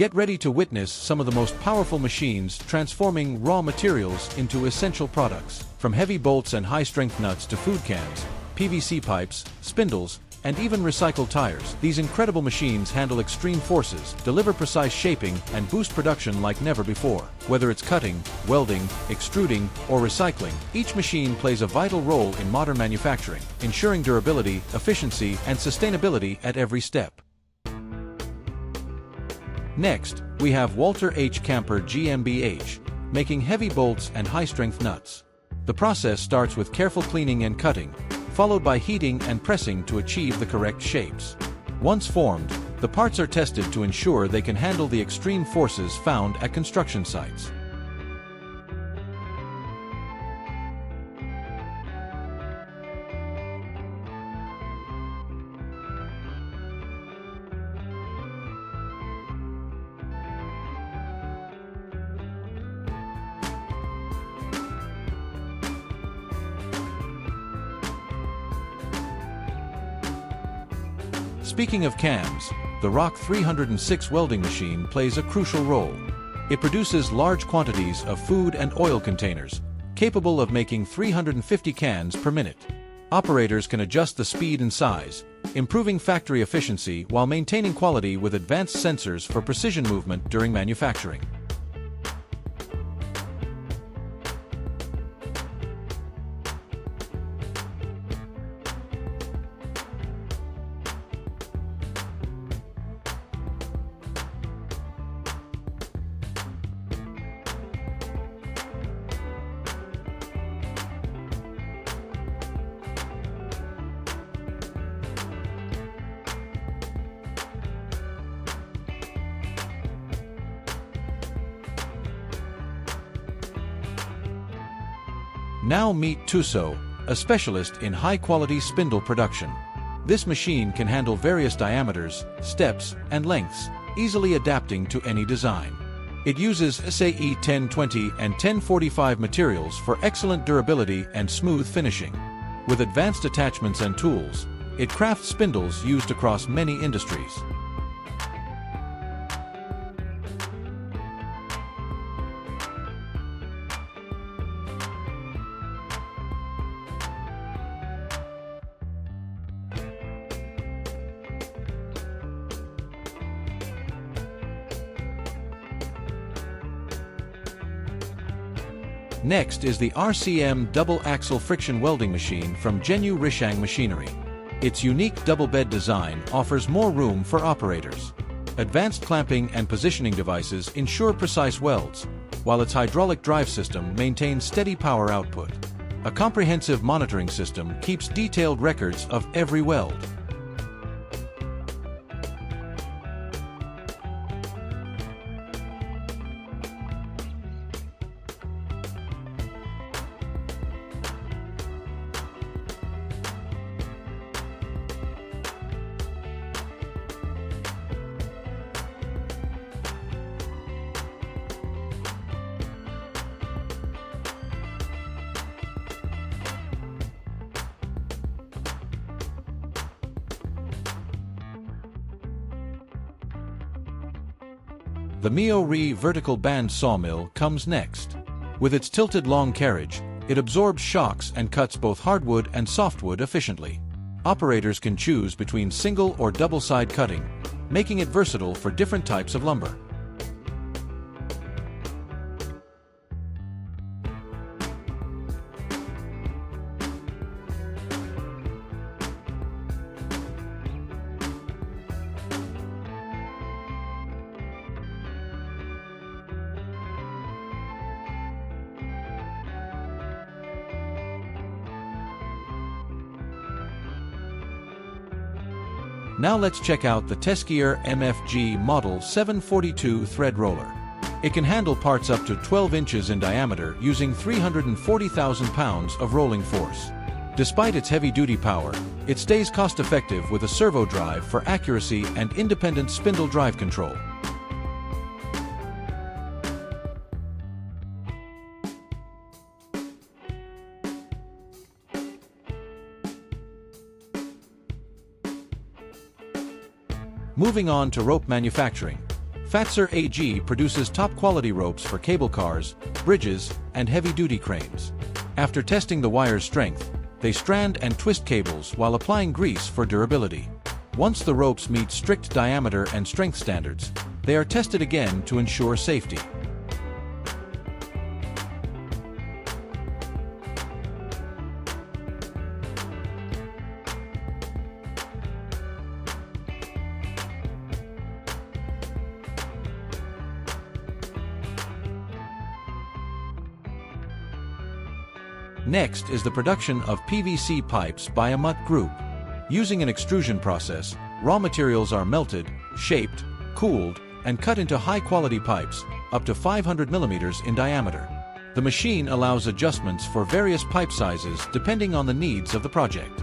Get ready to witness some of the most powerful machines transforming raw materials into essential products. From heavy bolts and high-strength nuts to food cans, PVC pipes, spindles, and even recycled tires, these incredible machines handle extreme forces, deliver precise shaping, and boost production like never before. Whether it's cutting, welding, extruding, or recycling, each machine plays a vital role in modern manufacturing, ensuring durability, efficiency, and sustainability at every step. Next, we have Walter H. Camper GmbH, making heavy bolts and high-strength nuts. The process starts with careful cleaning and cutting, followed by heating and pressing to achieve the correct shapes. Once formed, the parts are tested to ensure they can handle the extreme forces found at construction sites. Speaking of cams, the Rock 306 welding machine plays a crucial role. It produces large quantities of food and oil containers, capable of making 350 cans per minute. Operators can adjust the speed and size, improving factory efficiency while maintaining quality with advanced sensors for precision movement during manufacturing. Now meet Tuso, a specialist in high-quality spindle production. This machine can handle various diameters, steps, and lengths, easily adapting to any design. It uses SAE 1020 and 1045 materials for excellent durability and smooth finishing. With advanced attachments and tools, it crafts spindles used across many industries. Next is the RCM double-axle friction welding machine from Genu Rishang Machinery. Its unique double-bed design offers more room for operators. Advanced clamping and positioning devices ensure precise welds, while its hydraulic drive system maintains steady power output. A comprehensive monitoring system keeps detailed records of every weld. The Mio-Ri vertical band sawmill comes next. With its tilted long carriage, it absorbs shocks and cuts both hardwood and softwood efficiently. Operators can choose between single or double-side cutting, making it versatile for different types of lumber. Now let's check out the Teskier MFG Model 742 thread roller. It can handle parts up to 12 inches in diameter using 340,000 pounds of rolling force. Despite its heavy-duty power, it stays cost-effective with a servo drive for accuracy and independent spindle drive control. Moving on to rope manufacturing, Fatser AG produces top-quality ropes for cable cars, bridges, and heavy-duty cranes. After testing the wire's strength, they strand and twist cables while applying grease for durability. Once the ropes meet strict diameter and strength standards, they are tested again to ensure safety. Next is the production of PVC pipes by a MUT group. Using an extrusion process, raw materials are melted, shaped, cooled, and cut into high-quality pipes, up to 500 mm in diameter. The machine allows adjustments for various pipe sizes depending on the needs of the project.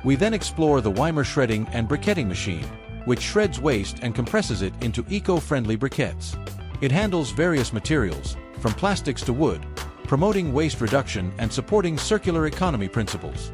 We then explore the Weimer shredding and briquetting machine, which shreds waste and compresses it into eco-friendly briquettes. It handles various materials, from plastics to wood, promoting waste reduction and supporting circular economy principles.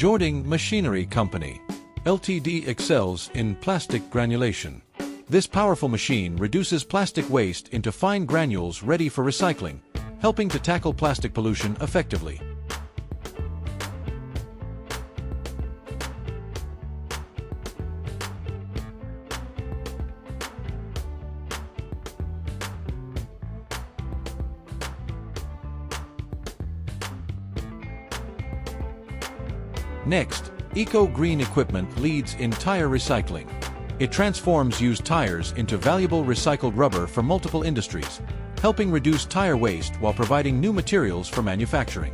Jording Machinery Company, Ltd. excels in plastic granulation. This powerful machine reduces plastic waste into fine granules ready for recycling, helping to tackle plastic pollution effectively. Next, Eco-Green equipment leads in tire recycling. It transforms used tires into valuable recycled rubber for multiple industries, helping reduce tire waste while providing new materials for manufacturing.